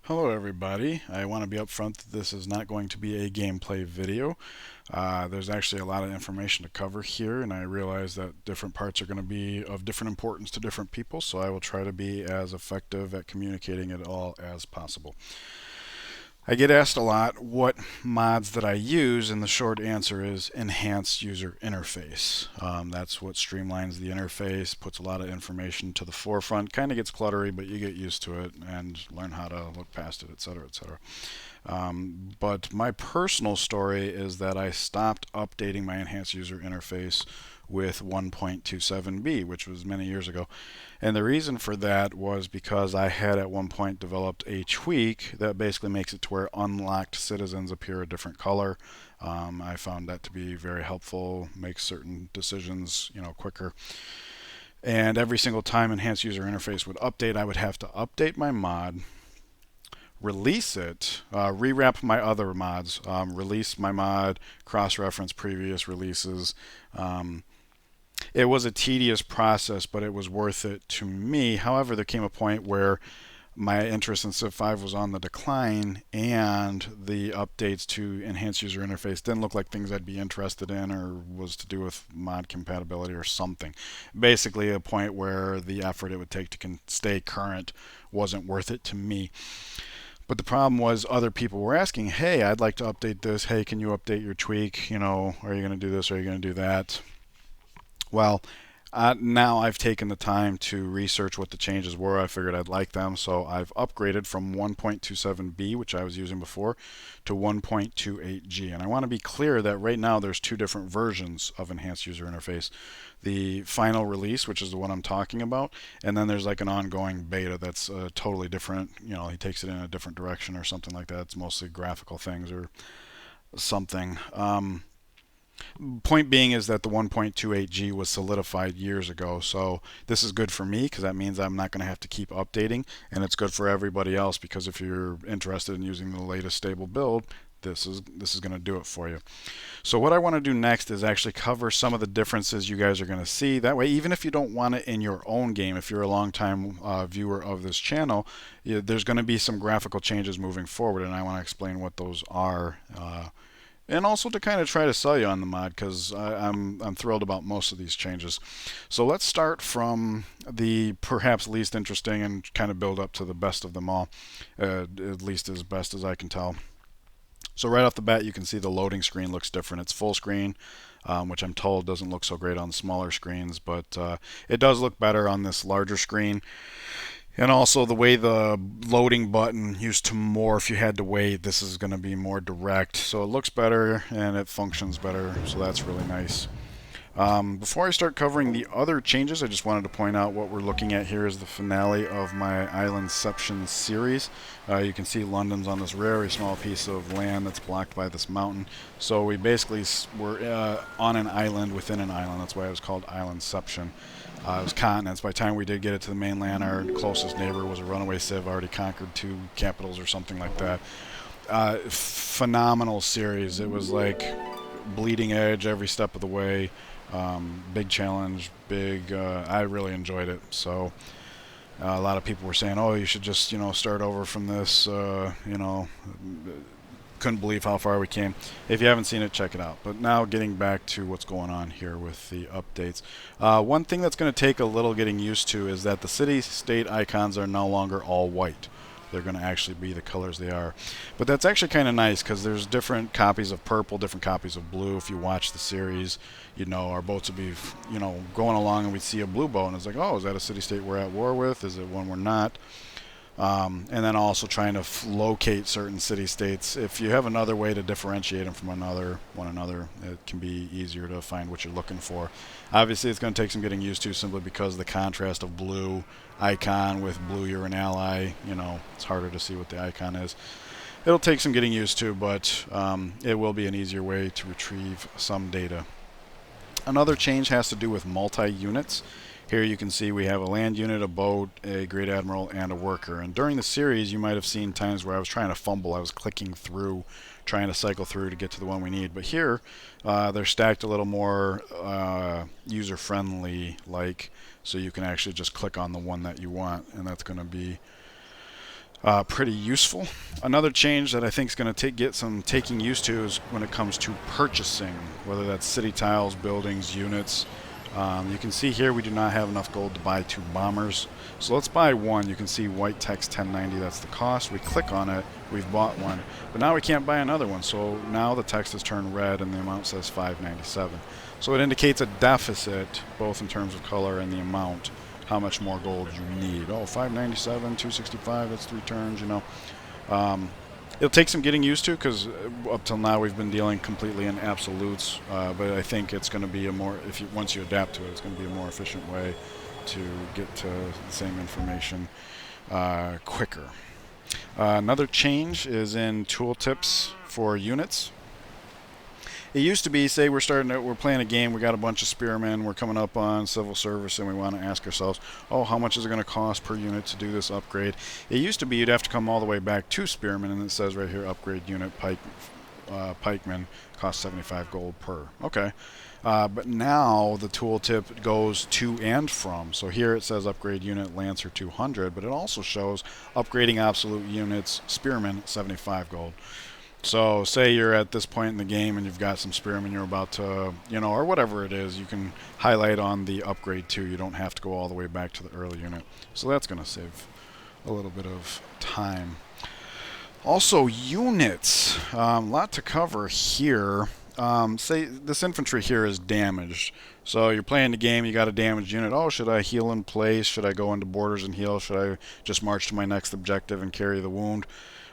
Hello everybody. I want to be upfront that this is not going to be a gameplay video. There's actually a lot of information to cover here, and I realize that different parts are going to be of different importance to different people, so I will try to be as effective at communicating it all as possible. I get asked a lot what mods that I use, and the short answer is enhanced user interface. That's what streamlines the interface, puts a lot of information to the forefront, kind of gets cluttery, but you get used to it and learn how to look past it, etc., etc. But my personal story is that I stopped updating my enhanced user interface with 1.27b, which was many years ago. And the reason for that was because I had at one point developed a tweak that basically makes it to where unlocked citizens appear a different color. I found that to be very helpful, makes certain decisions, quicker. And every single time enhanced user interface would update, I would have to update my mod, release it, rewrap my other mods, release my mod, cross-reference previous releases. It was a tedious process, but it was worth it to me. However, there came a point where my interest in Civ 5 was on the decline, and the updates to enhanced user interface didn't look like things I'd be interested in, or was to do with mod compatibility or something. Basically, a point where the effort it would take to stay current wasn't worth it to me. But the problem was other people were asking, hey, I'd like to update this. Hey, can you update your tweak? Are you going to do this? Are you going to do that? Well, now I've taken the time to research what the changes were. I figured I'd like them, so I've upgraded from 1.27b, which I was using before, to 1.28g. And I want to be clear that right now there's two different versions of enhanced user interface. The final release, which is the one I'm talking about, and then there's like an ongoing beta that's totally different. He takes it in a different direction or something like that. It's mostly graphical things or something. Point being is that the 1.28G was solidified years ago, so this is good for me because that means I'm not going to have to keep updating, and it's good for everybody else because if you're interested in using the latest stable build, this is going to do it for you. So what I want to do next is actually cover some of the differences you guys are going to see. That way, even if you don't want it in your own game, if you're a long-time viewer of this channel, there's going to be some graphical changes moving forward, and I want to explain what those are. And also to kind of try to sell you on the mod because I'm thrilled about most of these changes. So let's start from the perhaps least interesting and kind of build up to the best of them all, at least as best as I can tell. So right off the bat, you can see the loading screen looks different. It's full screen, which I'm told doesn't look so great on smaller screens, but it does look better on this larger screen. And also the way the loading button used to morph, you had to wait. This is going to be more direct. So it looks better and it functions better. So that's really nice. Before I start covering the other changes, I just wanted to point out what we're looking at here is the finale of my Islandception series. You can see London's on this very small piece of land that's blocked by this mountain. So we basically were on an island within an island. That's why it was called Islandception. It was continents. By the time we did get it to the mainland, our closest neighbor was a runaway civ, already conquered two capitals or something like that. Phenomenal series. It was like bleeding edge every step of the way. Big challenge, big. I really enjoyed it. So a lot of people were saying, "Oh, you should just start over from this." Couldn't believe how far we came. If you haven't seen it, check it out. But now getting back to what's going on here with the updates. One thing that's going to take a little getting used to is that the city-state icons are no longer all white. They're going to actually be the colors they are. But that's actually kind of nice because there's different copies of purple, different copies of blue. If you watch the series, our boats would be, going along and we'd see a blue boat and it's like, oh, is that a city-state we're at war with? Is it one we're not? And then also trying to locate certain city-states. If you have another way to differentiate them from one another, it can be easier to find what you're looking for. Obviously, it's going to take some getting used to simply because the contrast of blue icon with blue you're an ally, it's harder to see what the icon is. It'll take some getting used to, but it will be an easier way to retrieve some data. Another change has to do with multi-units. Here you can see we have a land unit, a boat, a great admiral, and a worker. And during the series, you might have seen times where I was trying to fumble. I was clicking through, trying to cycle through to get to the one we need. But here, they're stacked a little more user-friendly, so you can actually just click on the one that you want, and that's going to be pretty useful. Another change that I think is going to get some taking used to is when it comes to purchasing, whether that's city tiles, buildings, units. You can see here we do not have enough gold to buy 2 bombers. So let's buy one. You can see white text 1090, that's the cost. We click on it, we've bought one. But now we can't buy another one. So now the text has turned red and the amount says 597. So it indicates a deficit, both in terms of color and the amount, how much more gold you need. Oh, 597, 265, that's 3 turns, you know. It'll take some getting used to, because up till now we've been dealing completely in absolutes, but I think it's going to be a more, once you adapt to it, it's going to be a more efficient way to get to the same information quicker. Another change is in tooltips for units. It used to be, say we're playing a game, we got a bunch of spearmen, we're coming up on civil service, and we want to ask ourselves, oh, how much is it going to cost per unit to do this upgrade? It used to be you'd have to come all the way back to spearmen, and it says right here, upgrade unit pikemen cost 75 gold per. Okay. But now the tooltip goes to and from. So here it says upgrade unit Lancer 200, but it also shows upgrading absolute units spearmen 75 gold. So say you're at this point in the game and you've got some spearmen you're about to, you know, or whatever it is, you can highlight on the upgrade too. You don't have to go all the way back to the early unit. So that's going to save a little bit of time. Also, units. A lot to cover here. Say this infantry here is damaged. So you're playing the game, you got a damaged unit. Oh, should I heal in place? Should I go into borders and heal? Should I just march to my next objective and carry the wound?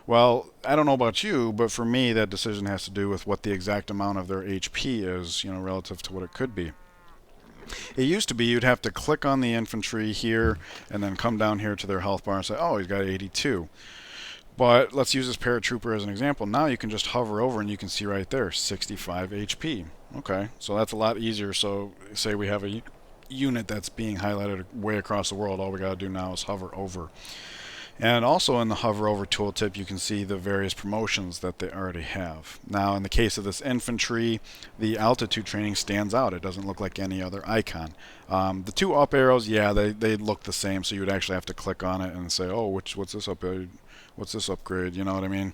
Well, I don't know about you, but for me, that decision has to do with what the exact amount of their HP is, you know, relative to what it could be. It used to be you'd have to click on the infantry here and then come down here to their health bar and say, oh, he's got 82. But let's use this paratrooper as an example. Now you can just hover over and you can see right there, 65 HP. Okay, so that's a lot easier. So say we have a unit that's being highlighted way across the world. All we got to do now is hover over. And also in the hover over tooltip, you can see the various promotions that they already have. Now, in the case of this infantry, the altitude training stands out. It doesn't look like any other icon. The 2 up arrows, yeah, they look the same, so you would actually have to click on it and say, oh, what's this upgrade? What's this upgrade? You know what I mean?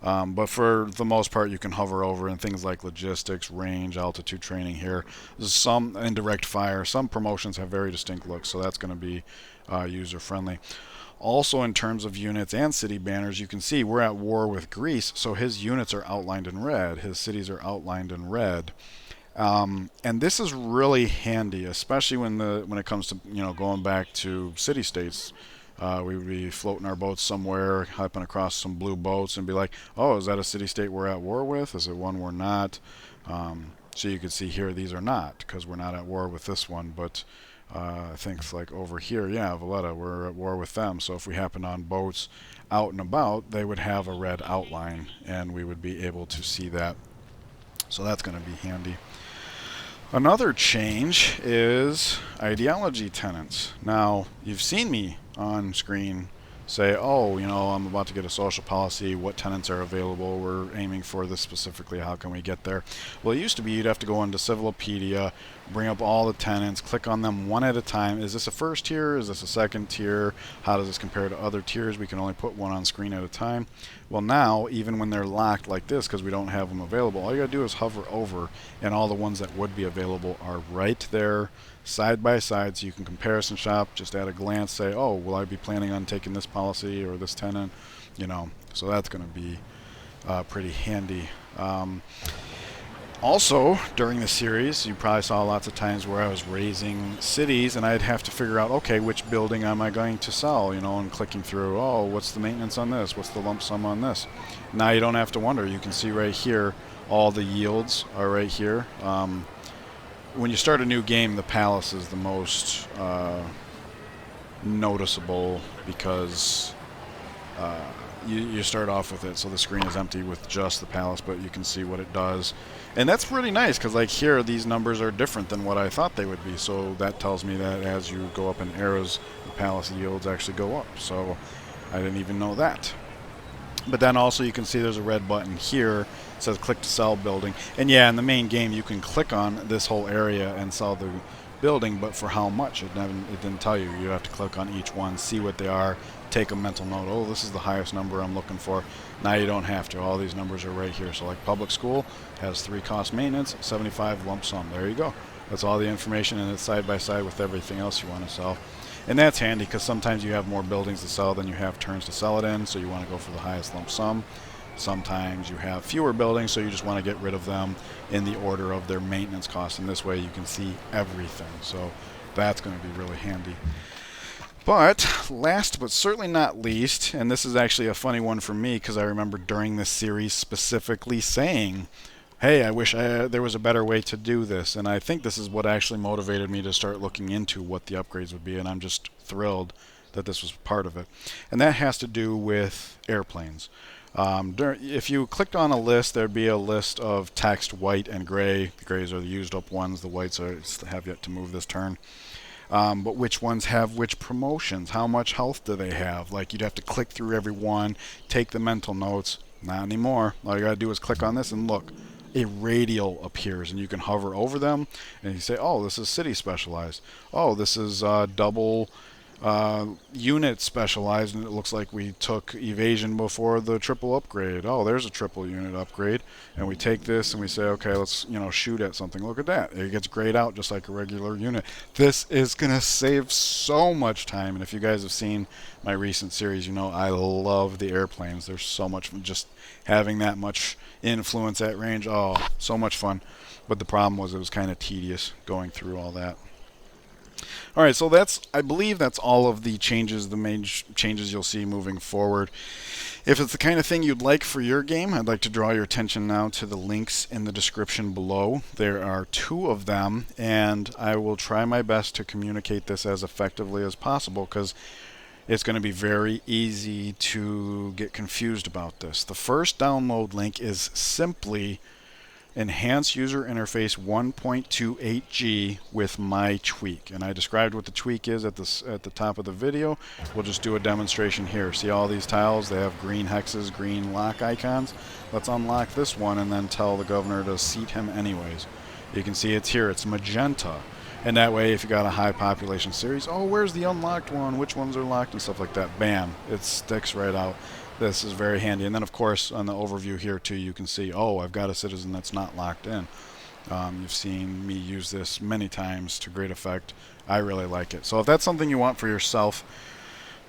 But for the most part, you can hover over, and things like logistics, range, altitude training here. There's some indirect fire. Some promotions have very distinct looks, so that's going to be user-friendly. Also, in terms of units and city banners, you can see we're at war with Greece, so his units are outlined in red. His cities are outlined in red. And this is really handy, especially when it comes to, you know, going back to city-states. We would be floating our boats somewhere, hopping across some blue boats, and be like, oh, is that a city-state we're at war with? Is it one we're not? So you can see here these are not, because we're not at war with this one, but things like over here, yeah, Valletta, we're at war with them. So if we happen on boats out and about, they would have a red outline, and we would be able to see that. So that's going to be handy. Another change is ideology tenants. Now, you've seen me on screen say, oh, you know, I'm about to get a social policy, what tenants are available, we're aiming for this specifically, how can we get there? Well, it used to be you'd have to go into Civilopedia, bring up all the tenants, click on them one at a time. Is this a first tier? Is this a second tier? How does this compare to other tiers? We can only put one on screen at a time. Well, now, even when they're locked like this, because we don't have them available, all you gotta do is hover over, and all the ones that would be available are right there, side by side, so you can comparison shop, just at a glance say, oh, will I be planning on taking this policy or this tenant, you know, so that's going to be pretty handy. Also, during the series, you probably saw lots of times where I was raising cities and I'd have to figure out, okay, which building am I going to sell, you know, and clicking through, oh, what's the maintenance on this, what's the lump sum on this. Now you don't have to wonder, you can see right here all the yields are right here. When you start a new game, the palace is the most noticeable, because you start off with it, so the screen is empty with just the palace, but you can see what it does. And that's pretty nice, because like here, these numbers are different than what I thought they would be, so that tells me that as you go up in arrows, the palace yields actually go up, so I didn't even know that. But then also you can see there's a red button here. It says click to sell building. And yeah, in the main game you can click on this whole area and sell the building, but for how much, it didn't tell you. You have to click on each one, see what they are, take a mental note. Oh, this is the highest number I'm looking for. Now you don't have to. All these numbers are right here. So like public school has 3 cost maintenance, 75 lump sum. There you go. That's all the information, and it's side by side with everything else you want to sell. And that's handy because sometimes you have more buildings to sell than you have turns to sell it in, so you want to go for the highest lump sum. Sometimes you have fewer buildings, so you just want to get rid of them in the order of their maintenance costs, and this way you can see everything. So that's going to be really handy. But last but certainly not least, and this is actually a funny one for me because I remember during this series specifically saying, hey, I wish there was a better way to do this, and I think this is what actually motivated me to start looking into what the upgrades would be, and I'm just thrilled that this was part of it. And that has to do with airplanes. If you clicked on a list, there'd be a list of text, white and gray. The grays are the used up ones, the whites have yet to move this turn. But which ones have which promotions? How much health do they have? Like, you'd have to click through every one, take the mental notes. Not anymore. All you gotta do is click on this and look. A radial appears, and you can hover over them, and you say, oh, this is city specialized. Oh, this is double unit specialized, and it looks like we took evasion before the triple upgrade. Oh, there's a triple unit upgrade, and we take this and we say, okay, let's shoot at something. Look at that, it gets grayed out just like a regular unit. This is gonna save so much time, and if you guys have seen my recent series, I love the airplanes. There's so much fun just having that much influence at range. Oh, so much fun. But the problem was it was kind of tedious going through all that. Alright, so I believe that's all of the changes, the main changes you'll see moving forward. If it's the kind of thing you'd like for your game, I'd like to draw your attention now to the links in the description below. There are 2 of them, and I will try my best to communicate this as effectively as possible because it's going to be very easy to get confused about this. The first download link is simply Enhanced User Interface 1.28G with my tweak, and I described what the tweak is at the top of the video. We'll just do a demonstration here. See all these tiles? They have green hexes, green lock icons. Let's unlock this one and then tell the governor to seat him anyways. You can see it's here. It's magenta. And that way, if you got a high population series, oh, where's the unlocked one? Which ones are locked and stuff like that? Bam, it sticks right out. This is very handy. And then, of course, on the overview here, too, you can see, oh, I've got a citizen that's not locked in. You've seen me use this many times to great effect. I really like it. So if that's something you want for yourself,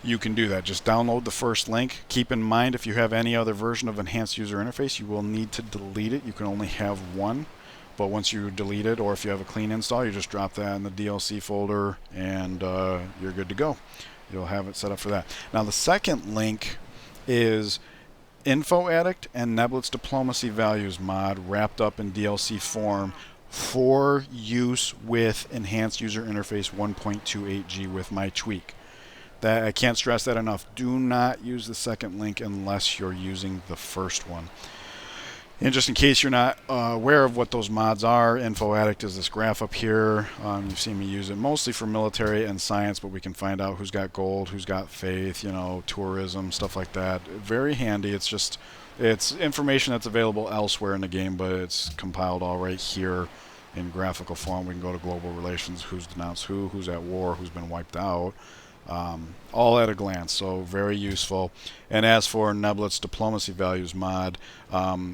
you can do that. Just download the first link. Keep in mind, if you have any other version of Enhanced User Interface, you will need to delete it. You can only have one. But once you delete it, or if you have a clean install, you just drop that in the DLC folder, and you're good to go. You'll have it set up for that. Now, the second link is Info Addict and Neblet's Diplomacy Values mod wrapped up in DLC form for use with Enhanced User Interface 1.28G with my tweak. That, I can't stress that enough. Do not use the second link unless you're using the first one. And just in case you're not aware of what those mods are, Info Addict is this graph up here. You've seen me use it mostly for military and science, but we can find out who's got gold, who's got faith, tourism, stuff like that. Very handy. It's information that's available elsewhere in the game, but it's compiled all right here in graphical form. We can go to global relations, who's denounced who's at war, who's been wiped out. All at a glance, so very useful. And as for Neblet's Diplomacy Values mod,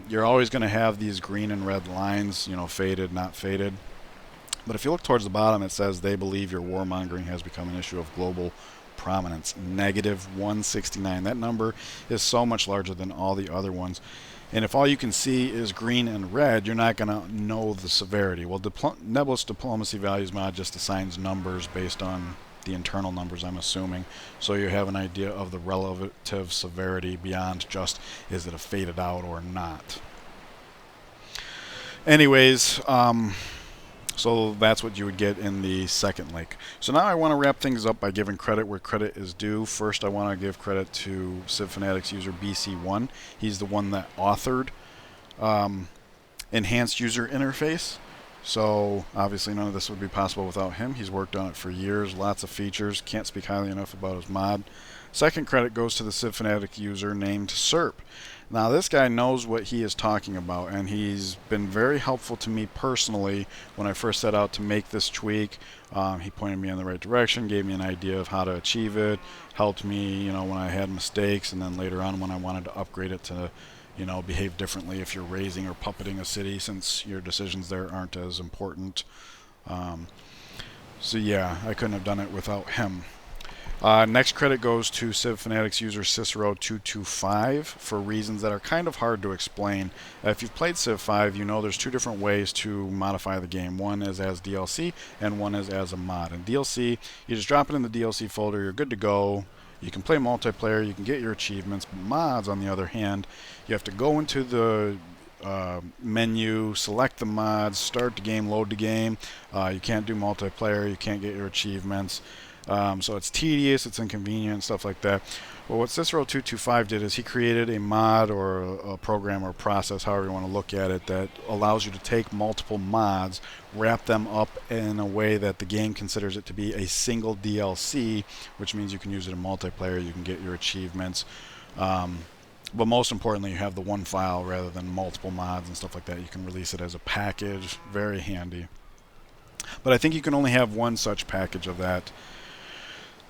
you're always going to have these green and red lines, faded, not faded. But if you look towards the bottom, it says they believe your warmongering has become an issue of global prominence, -169. That number is so much larger than all the other ones. And if all you can see is green and red, you're not going to know the severity. Well, Neblet's Diplomacy Values mod just assigns numbers based on the internal numbers, I'm assuming, so you have an idea of the relative severity beyond just is it a faded out or not. Anyways, so that's what you would get in the second link. So now I want to wrap things up by giving credit where credit is due. First, I want to give credit to CivFanatics user BC1. He's the one that authored Enhanced User Interface. So obviously none of this would be possible without him. He's worked on it for years, lots of features, can't speak highly enough about his mod. Second credit goes to the CivFanatics user named Serp. Now this guy knows what he is talking about, and he's been very helpful to me personally when I first set out to make this tweak. He pointed me in the right direction, gave me an idea of how to achieve it, helped me, when I had mistakes, and then later on when I wanted to upgrade it to behave differently if you're raising or puppeting a city, since your decisions there aren't as important. So yeah, I couldn't have done it without him. Next credit goes to CivFanatics user Cicero225 for reasons that are kind of hard to explain. If you've played Civ 5, you know there's two different ways to modify the game. One is as DLC and one is as a mod. In DLC, you just drop it in the DLC folder, you're good to go. You can play multiplayer, you can get your achievements. Mods, on the other hand, you have to go into the menu, select the mods, start the game, load the game. You can't do multiplayer, you can't get your achievements. So it's tedious, it's inconvenient, stuff like that. Well, what Cicero225 did is he created a mod or a program or process, however you want to look at it, that allows you to take multiple mods, wrap them up in a way that the game considers it to be a single DLC, which means you can use it in multiplayer, you can get your achievements. But most importantly, you have the one file rather than multiple mods and stuff like that. You can release it as a package, very handy. But I think you can only have one such package of that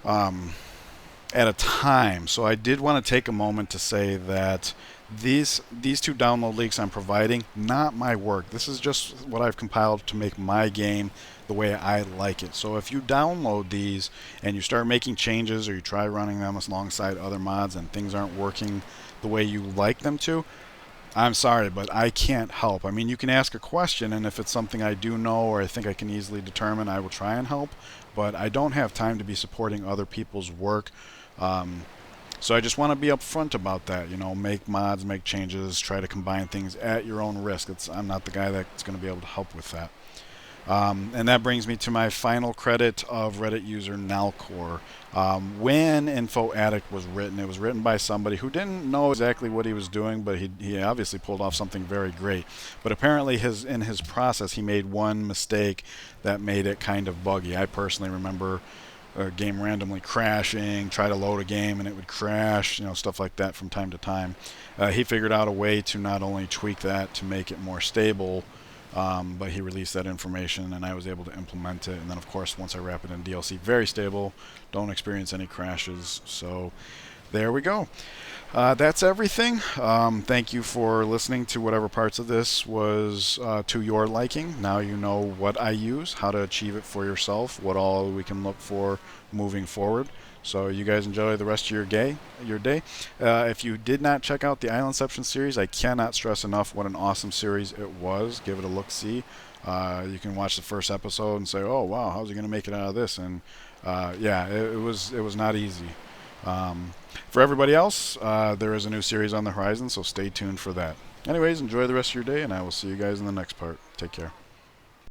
at a time. So I did want to take a moment to say that these two download links I'm providing, not my work. This is just what I've compiled to make my game the way I like it. So if you download these and you start making changes or you try running them alongside other mods and things aren't working the way you like them to, I'm sorry, but I can't help. I mean, you can ask a question, and if it's something I do know or I think I can easily determine, I will try and help. But I don't have time to be supporting other people's work. So I just want to be upfront about that. Make mods, make changes, try to combine things at your own risk. I'm not the guy that's going to be able to help with that. And that brings me to my final credit of Reddit user Nalcor. When Info Addict was written, it was written by somebody who didn't know exactly what he was doing, but he obviously pulled off something very great. But apparently in his process, he made one mistake that made it kind of buggy. I personally remember a game randomly crashing, try to load a game and it would crash, stuff like that from time to time. He figured out a way to not only tweak that to make it more stable, but he released that information and I was able to implement it. And then of course once I wrap it in DLC, very stable, don't experience any crashes. So there we go. That's everything. Thank you for listening to whatever parts of this was to your liking. Now you know what I use, how to achieve it for yourself, what all we can look for moving forward. So you guys enjoy the rest of your day. If you did not check out the Islandception series, I cannot stress enough what an awesome series it was. Give it a look-see. You can watch the first episode and say, "Oh wow, how's he going to make it out of this?" And yeah, it was not easy. For everybody else, there is a new series on the horizon, so stay tuned for that. Anyways, enjoy the rest of your day, and I will see you guys in the next part. Take care.